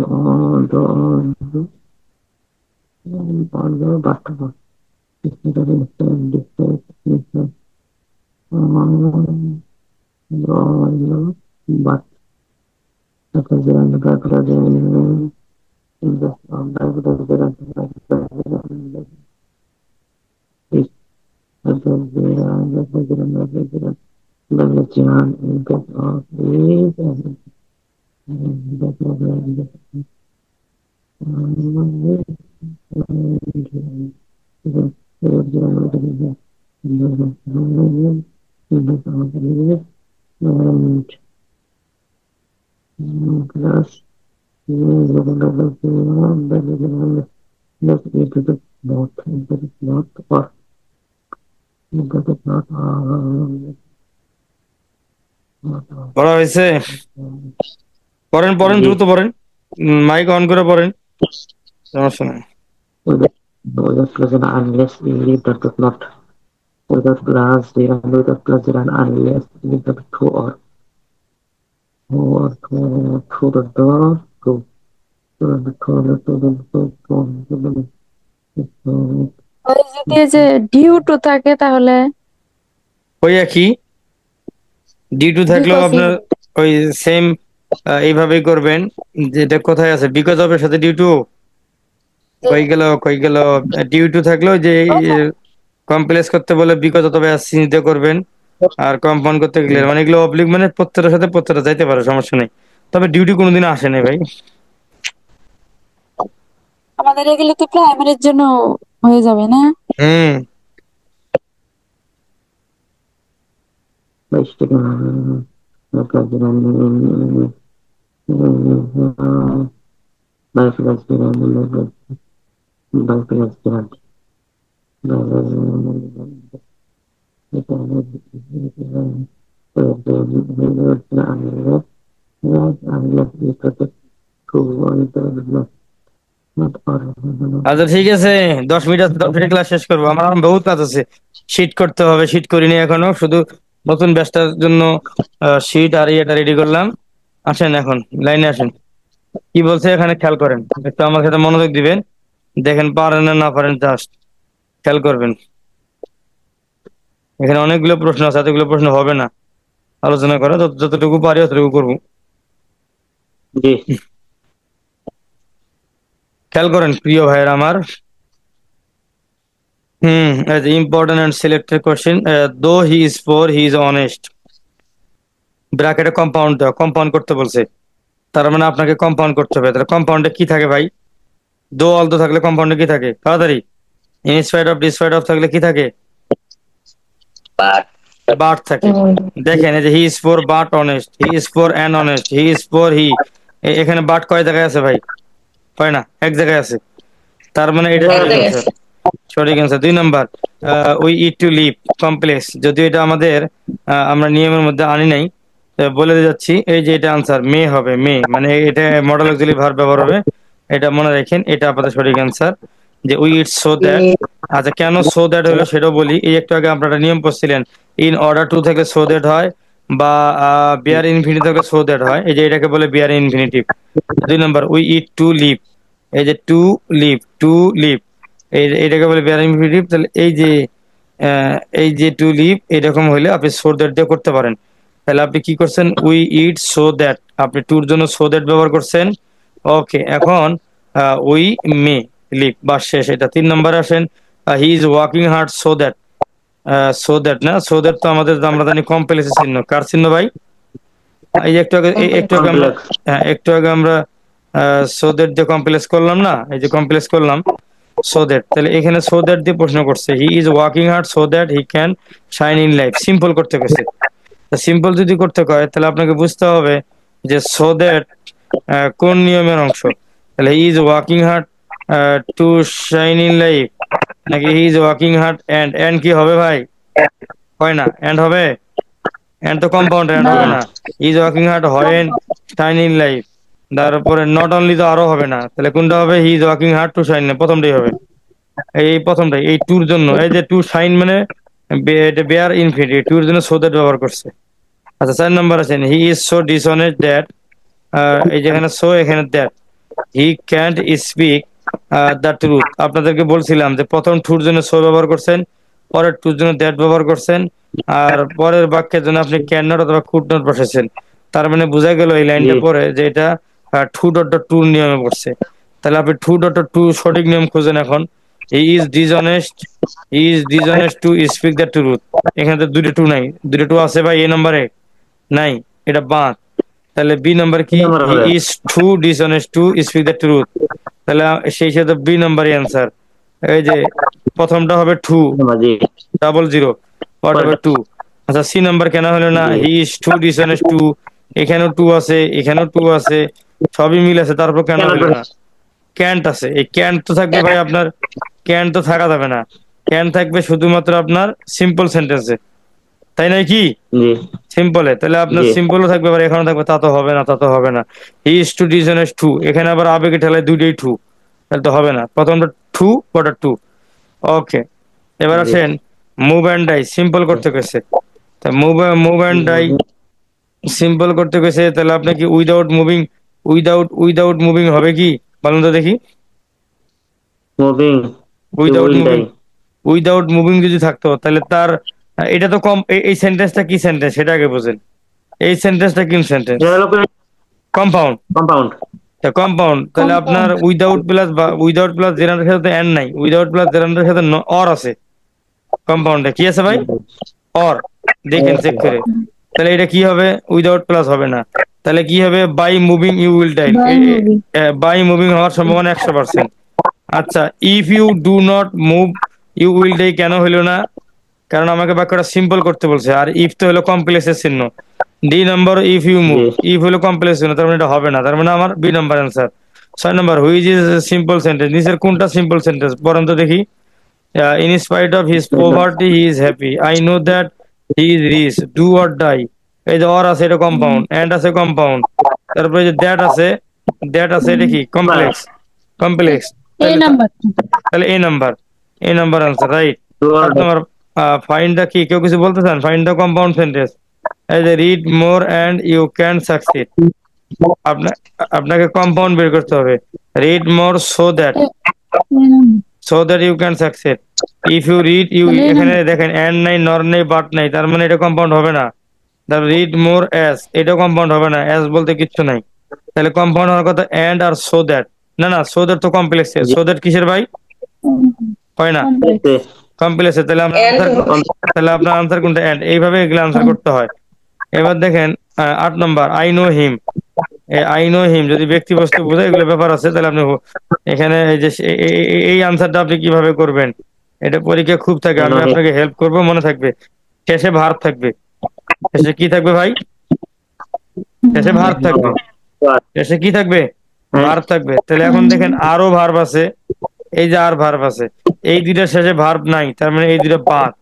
although but despite of instead despite instead No, but the president, the president, the president, plus not, or পড়া হয়েছে? পড়েন পড়েন, জি দ্রুত পড়েন, মাইক অন করে পড়েন, সমস্যা নেই। without plus and unless leave that does not without plus zero without plus zero and unless leave that two or two the door two the toilet ওই যদি এই যে ডিউ টু থাকে তাহলে ওই একই, ডি2 থাকলেও বিকজ আপনার ওই সেম এইভাবেই করবেন। যেটা কোথায় আছে, বিকজ অফ এর সাথে ডিউ2 কই গেল। ডিউ2 থাকলেও যে কমপ্লেক্স করতে বলে বিকজ অথবা এসসি নিতে করবেন, আর কম্পাউন্ড করতে গেলে মানে এগুলো অবলিক, মানে প্রত্যেকটার সাথে প্রত্যেকটা যাইতে পারে, সমস্যা নেই। তবে ডিউটি কোনোদিন আসে নাই ভাই। আমাদের এগুলো তো প্রাইমারির জন্য হয়ে যাবে না? হুম। আচ্ছা ঠিক আছে, 10 মিনিট আছে, 10 মিনিট ক্লাস শেষ করবো। আমার বহুত কাজ আছে, শিট করতে হবে, শিট করিনি এখনো, শুধু নতুন ব্যাচটার জন্য শিট আর ইয়েটা রেডি করলাম। আসেন এখন, লাইনে আসেন, কি বলছে এখানে খেয়াল করেন, একটু আমার সাথে মনোযোগ দিবেন, দেখেন পারেন না না পারেন, জাস্ট খেয়াল করবেন। এখানে অনেকগুলো প্রশ্ন আছে, এতগুলো প্রশ্ন হবে না আলোচনা করা, যতটুকু পারি ততটুকু করবো। জি খেয়াল করেন প্রিয় ভাইয়ের আমার। as important and selected question, though he is poor he is honest, ব্র্যাকেটে কম্পাউন্ড দেওয়া, কম্পাউন্ড করতে বলছে, তার মানে আপনাকে কম্পাউন্ড করতে হবে। তাহলে কম্পাউন্ডে কি থাকে ভাই? দো অলদো থাকলে কম্পাউন্ডে কি থাকে তাড়াতাড়ি? ইনস্পাইট অফ ডিসপাইট অফ থাকলে কি থাকে? বাট থাকে। দেখেন এই যে he is poor but honest, he is poor and honest, he is poor he, এখানে বাট কয় জায়গায় আছে ভাই? কয় না, এক জায়গায় আছে, তার মানে এটা সঠিক অ্যান্সার। সঠিক answer. 2 number, we eat to live complex, যদিও এটা আমাদের আমরা নিয়মের মধ্যে আনি নাই, বলে যাচ্ছি। এই যে এটা আনসার মে হবে, মে মানে এটা মডেল অক্সিলারি ভার্ব ব্যবহার হবে, এটা মনে রাখেন, এটা আপনাদের সঠিক অ্যান্সার, যে উই ইট সো দ্যাট। আচ্ছা কেন সো দ্যাট হলো সেটাও বলি। এই একটু আগে আপনারা নিয়ম পড়ছিলেন, ইন অর্ডার টু থাকলে সো দ্যাট হয়, বা বিয়ার ইনফিনিটিভ থাকলে সো দ্যাট হয়, এই যে এটাকে বলে bare infinitive. 2 number, we eat to live, এই যে টু লিভ, টু লিভ, এইটাকে বলে বিয়ার ইনফিনিটিভ। তাহলে এই যে টু লিভ এরকম হইলে আপনি সো দ্যাট দিয়ে করতে পারেন। তাহলে আপনি কি করছেন, উই ইট সো দ্যাট, আপনি টুর জন্য সো দ্যাট ব্যবহার করছেন। ওকে, এখন উই মে লিভ, বা শেষ। এটা 3 নম্বরে আসেন, হি is working hard so that, so that না, সো দ্যাট তো আমাদের আমরা জানি কমপ্লেক্সের চিহ্ন, কার চিহ্ন ভাই? এই যে একটু আগে আমরা, কমপ্লেক্স একটু আগে আমরা সো দ্যাট দিয়ে কমপ্লেক্স করলাম না, এই যে কমপ্লেক্স করলাম সো দ্যাট। তাহলে এখানে সো দ্যাট দিয়ে প্রশ্ন করছে, হি is working hard so that he can shine in life, simple করতে গেছে। সিম্পল যদি করতে কয় তাহলে আপনাকে বুঝতে হবে যে সো দ্যাট কোন নিয়মের অংশ। তাহলে he is working hard to shine in life, নাকি he is working hard and কি হবে ভাই? হয় না, এন্ড হবে? এন্ড তো কম্পাউন্ড, এন্ড না, হবে না। ইজ ওয়ার্কিং হার্ড হয় শাইন ইন লাইফ, তারপরে নট অনলি তো আরো হবে না, তাহলে কোনটা হবে? He is working hard to shine, প্রথমটাই হবে, এই প্রথমটাই। এই টুর জন্য, এই যে টু শাইন মানে এটা বেয়ার ইনফিনিটি, টুর জন্য সো দ্যাট ব্যবহার করছে। আচ্ছা 4 নম্বর আছেন, he is so dishonest that, এই যেখানে সো এখানে that, he can't speak the truth. আপনাদেরকে বলছিলাম যে প্রথম টুর জন্য সো ব্যবহার করছেন, পরের টুর জন্য দ্যাট ব্যবহার করছেন, আর পরের বাক্যের জন্য আপনি ক্যান নট অথবা কুড নট বসেছেন। তার মানে বোঝা গেল এই লাইনটা জি পরে যে এটা টু ডট ডট টু নিয়মে পড়ছে। তাহলে আপনি টু ডট ডট টু সঠিক নিয়ম খুঁজেন এখন। He is dishonest, he is dishonest to speak the truth. এখানে তো দুটো টু নাই, দুটো টু আছে ভাই, এ নম্বরে নাই, এটা বাদ। তাহলে বি নাম্বার কি কি? নাম্বার হি হবে? Is too dishonest to speak the truth. তাহলে সেই সাথে বি নাম্বারই অ্যান্সার। এই যে প্রথমটা হবে টু জি ডাবল জিরো, হোয়াট হবে পরেরটা টু। আচ্ছা সি নাম্বার কেন হলো না? জি he is too dishonest to, এখানেও টু আছে, এখানেও টু আছে, সবই মিল আছে, তারপর কেন কেন হলো না? ক্যান্ট আছে, এই ক্যান্ট তো থাকবে ভাই আপনার, ক্যান্ট তো থাকা যাবে না, ক্যান থাকবে শুধুমাত্র আপনার সিম্পল সেন্টেন্সে, তাই নয় কি? জি সিম্পলে, তাহলে আপনার জি সিম্পলও থাকবে আবার এখানেও থাকবে, তা তো হবে না, তা তো হবে না। He is too dishonest to, এখানে আবার আবেগে ঠেলায় দুইটাই টু, তাহলে তো হবে না, প্রথমটা টু, পরের টু। ওকে, এবার জি আসেন মুভ অ্যান্ড ডাই, সিম্পল করতে গেছে। তা মুভ অ্যান্ড ডাই সিম্পল করতে গেছে, তাহলে আপনি কি উইদাউট মুভিং, উইদাউট মুভিং হবে কি বলুন তো দেখি? Moving he without will moving, die without moving যদি থাকতো তাহলে তার এটা তো কম, এই সেন্টেন্সটা কি সেন্টেন্স সেটা আগে বোঝেন। এই সেন্টেন্সটা কি সেন্টেন্স? এটা হলো কম্পাউন্ড। কম্পাউন্ড কম্পাউন্ড, তাহলে আপনার কম্পাউন্ড। উইদাউট প্লাস বা উইদাউট প্লাস জেরান্ডের সাথে তো এন্ড নাই, উইদাউট প্লাস জেরান্ডের সাথে অর আছে। কম্পাউন্ডে কি আছে ভাই? অর। দেখেন চেক করে, তাহলে এটা কি হবে? উইদাউট প্লাস হবে না, তাহলে কি হবে? By moving you will die. By movie. By moving হওয়ার সম্ভাবনা 100%। আচ্ছা, if you do not move you will die কেন হইলো না? কারণ আমাকে বাক্যটা সিম্পল করতে বলছে, আর ইফ তো হলো কমপ্লেক্সের চিহ্ন। D number if you move, G if হলো কমপ্লেক্স চিহ্ন, তার মানে এটা হবে না, তার মানে আমার বি নাম্বার অ্যান্সার। 6 নম্বর, হুইচ ইজ সিম্পল সেন্টেন্স, নিচের কোনটা সিম্পল সেন্টেন্স পড়েন তো দেখি। In spite of his poverty he is happy, I know that he is rich, do or die. এই যে অর আছে এটা কম্পাউন্ড, এন্ড আছে কম্পাউন্ড, তারপরে যে দ্যাট আছে, দ্যাট আছে, এটা কি কমপ্লেক্স? কমপ্লেক্স, এই তাহলে নাম্বার। তাহলে A number, A number answer right. Do or 7 number, find the কি, কেউ কিছু বলতে চান? ফাইন্ড দা কম্পাউন্ড সেন্টেন্স, এই যে read more and you can succeed. আপনার আপনাকে কম্পাউন্ড বের করতে হবে, read more so that, so that you can succeed. If you read you, তাহলে এই এখানে নাম্বার। দেখেন অ্যান্ড নাই, নর নেই, বাট নাই, তার মানে এটা কম্পাউন্ড হবে না। তার রিড মোর অ্যাস, এটা কম্পাউন্ড হবে না, অ্যাস বলতে কিচ্ছু নাই। তাহলে কম্পাউন্ড হওয়ার কথা অ্যান্ড আর সো দ্যাট। না না, সো দ্যাট তো কমপ্লেক্স, জি সো দ্যাট কিসের ভাই? হয় না, কমপ্লেক্স। কমপ্লেক্সে, তাহলে আমরা আনসার, তাহলে আপনার আনসার কোনটা? এন্ড। এইভাবে এগুলো আনসার করতে হয়। এবার দেখেন 8 number, I know him. I know him যদি ব্যক্তি বস্তু বোঝায়, এগুলো ব্যাপার আছে, তাহলে আপনি এখানে এই যে এই আনসারটা আপনি কিভাবে করবেন, এটা পরীক্ষা খুব থাকে, আমি আপনাকে হেল্প করব, মনে থাকবে। শেষে ভার্ব থাকবে, শেষে কি থাকবে ভাই? শেষে ভার্ব থাকবে, শেষে কি থাকবে? ভার্ব থাকবে। তাহলে এখন দেখেন আরো ভার্ব আছে, এই যে আর ভার্ব আছে, এই দুইটার শেষে ভার্ব নাই, তার মানে এই দুইটা বাদ।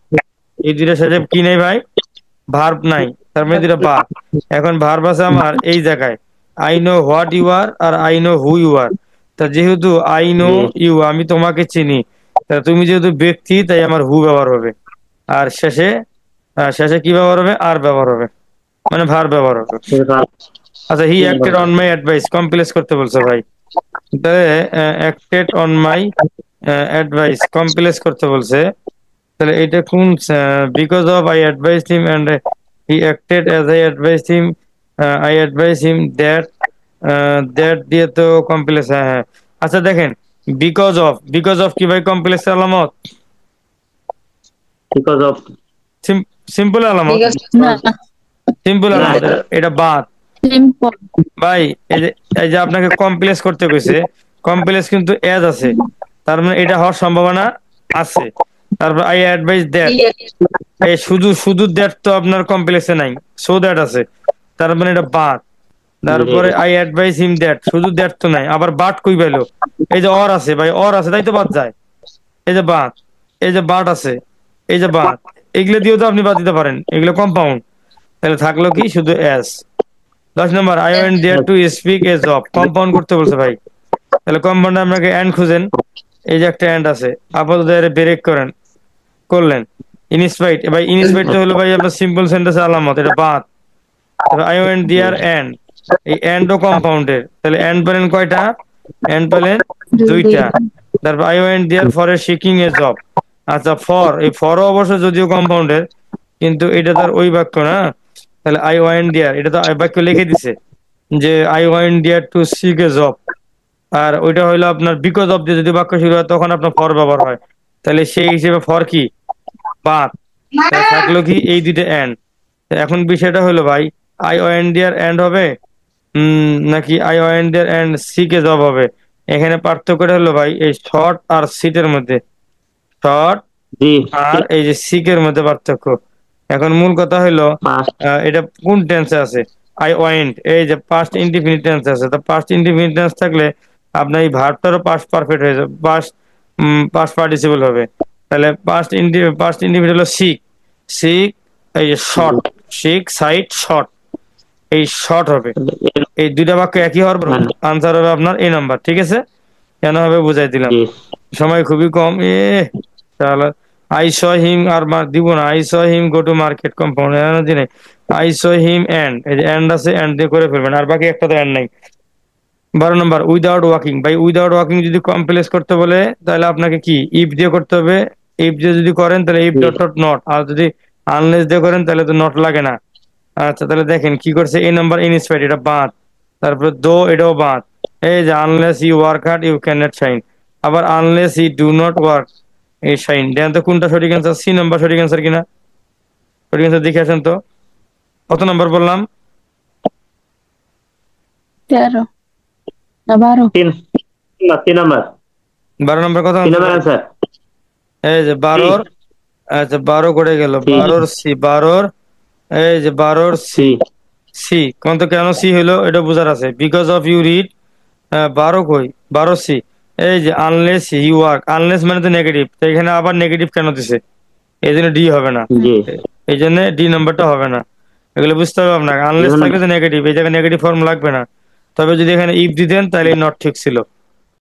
এই দুইটার শেষে কি নেই ভাই? ভার্ব নাই, তার মানে দুইটা বাদ। এখন ভার্ব আছে আমার এই জায়গায়, I know what you are, আর I know who you are. তা যেহেতু আই নো জি ইউ, আমি তোমাকে চিনি, তা তুমি যেহেতু ব্যক্তি, তাই আমার হু ব্যবহার হবে। আর শেষে শেষে কি ব্যবহার হবে? আর ব্যবহার হবে, মানে ভার্ব ব্যবহার হবে। আচ্ছা, হি acted on my advice, complex করতে বলছে ভাই, তাহলে acted on my advice complex করতে বলছে, তাহলে এটা কোন? Because of I advised him and he acted as I advised him, I advice him that, that দিয়ে তো কমপ্লেক্স, হ্যাঁ হ্যাঁ। আচ্ছা দেখেন, বিকজ অফ কি ভাই কমপ্লেক্স আলামত? বিকজ অফ সিম্পল আলামত, না, সিম্পল না আলামত, এটা এটা বাদ সিম্পল। ভাই। এই যে আপনাকে কমপ্লেক্স করতে কইছে, কমপ্লেক্স কিন্তু এজ আছে, তার মানে এটা হওয়ার সম্ভাবনা আছে। তারপর আই অ্যাডভাইস দ্যাট, এই শুধু শুধু দ্যাট তো আপনার কমপ্লেক্সে নাই, সো দ্যাট আছে, তার মানে এটা বাদ। জি তারপরে আই অ্যাডভাইস হিম দ্যাট, শুধু দ্যাট তো নাই, আবার বাট কই পাইলো? এই যে অর আছে ভাই, অর আছে, তাই তো বাদ যায়। এই যে বাদ, এই যে বাট আছে, এই যে বাদ, এগুলো দিয়েও তো আপনি বাদ দিতে পারেন, এগুলো কম্পাউন্ড। তাহলে থাকলো কি? শুধু এস। 10 নম্বর, I went there to speak a job, compound করতে বলছে ভাই, তাহলে কম্পাউন্ডে আপনাকে এন্ড খুঁজেন। এই যে একটা এন্ড আছে, আপাতত ব্রেক করেন, করলেন। ইনস্পাইট, ভাই ইনস্পাইট তো হলো ভাই আপনার সিম্পল সেন্টেন্সের আলামত, এটা বাদ। তারপর আই ওয়েন্ট দেয়ার এন্ড, এই এন্ডও কম্পাউন্ডের, তাহলে এন্ড পেলেন কয়টা? এন্ড পেলেন দুইটা। তারপর I went there for a seeking a job, আচ্ছা এই ফরও অবশ্য যদিও কম্পাউন্ডের, কিন্তু এটা তার ওই বাক্য না। তাহলে আই ওয়ান্ট ডিয়ার, এটা তো বাক্য লিখে দিছে যে I want dear to seek a job. আর ওইটা হইলো আপনার বিকজ অফ দিয়ে যদি বাক্য শুরু হয় তখন আপনার ফর ব্যবহার হয়। তাহলে সেই হিসেবে ফর কি, বাট। তাহলে থাকলো কি এই দুইটা এন্ড। এখন বিষয়টা হলো ভাই, আই ওয়ান্ট ডিয়ার এন্ড হবে নাকি I want dear and seek a job হবে? এখানে পার্থক্যটা হলো ভাই এই শর্ট আর সিটের মধ্যে, শর্ট জি আর এই যে সিকের মধ্যে পার্থক্য। এখন মূল কথা হলো পাস্ট। এটা কোন টেন্সে আছে? আই ওয়ান্ট, এই যে পাস্ট ইনডিফিনিট টেন্স আছে, তো পাস্ট ইনডিফিনিট টেন্স থাকলে আপনার এই ভার্বটারও পাস্ট পারফেক্ট হয়ে যাবে, পাস্ট পার্টিসিপল হবে। তাহলে পাস্ট ইনডিফিনিট হলো সিক, সিক এই যে শর্ট, সিক সাইট শর্ট, এই শর্ট হবে। এই দুইটা বাক্য একই হওয়ার আনসার হবে আপনার এই নাম্বার। ঠিক আছে, কেন হবে বুঝাই দিলাম, জি সময় খুবই কম। শালা, আই স হিম আর দিব না, I saw him go to market compound, দিনে আই স হিম এন্ড, এই যে এন্ড আছে, এন্ড দিয়ে করে ফেলবেন, আর বাকি একটা তো এন্ড নাই। 12 নম্বর উইদাউট ওয়াকিং। ভাই উইদাউট ওয়াকিং যদি কমপ্লেক্স করতে বলে তাহলে আপনাকে কি ইফ দিয়ে করতে হবে। ইফ দিয়ে যদি করেন তাহলে ইফ জি ডট ডট নট, আর যদি আনলেস দিয়ে করেন তাহলে তো নট লাগে না। আচ্ছা তাহলে দেখেন কি করছে, এই নাম্বার ইনস্পাইড, এটা বাদ। তারপরে দো, এটাও বাদ। এই যে unless you work hard you can not shine, আবার unless you do not work এই শাইন। দেন তো কোনটা সঠিক অ্যান্সার, সি নাম্বার সঠিক অ্যান্সার কিনা? সঠিক অ্যান্সার দেখে আসেন তো। কত নাম্বার বললাম? 13 না 12? 3 নাম্বার। 12 নম্বর কথা 3 নাম্বার আনসার। এই যে সি 12। আচ্ছা 12 করে গেল, সি 12 সি, 12। এই যে 12 সি, সি সি কোন তো কেন সি হলো এটা বোঝার আছে, বিকজ অফ ইউ রিড। 12 কই, 12 সি। এই যে আনলেস ইউ ওয়ার্ক, আনলেস মানে তো নেগেটিভ, তো এখানে আবার নেগেটিভ কেন দিছে? এই জন্য ডি হবে না, জি এই জন্য ডি নাম্বারটা হবে না। এগুলো বুঝতে হবে আপনাকে, আনলেস এখন থাকলে তো নেগেটিভ, এই জায়গায় নেগেটিভ ফর্ম লাগবে না। তবে যদি এখানে ইফ দিতেন তাহলে নট ঠিক ছিল।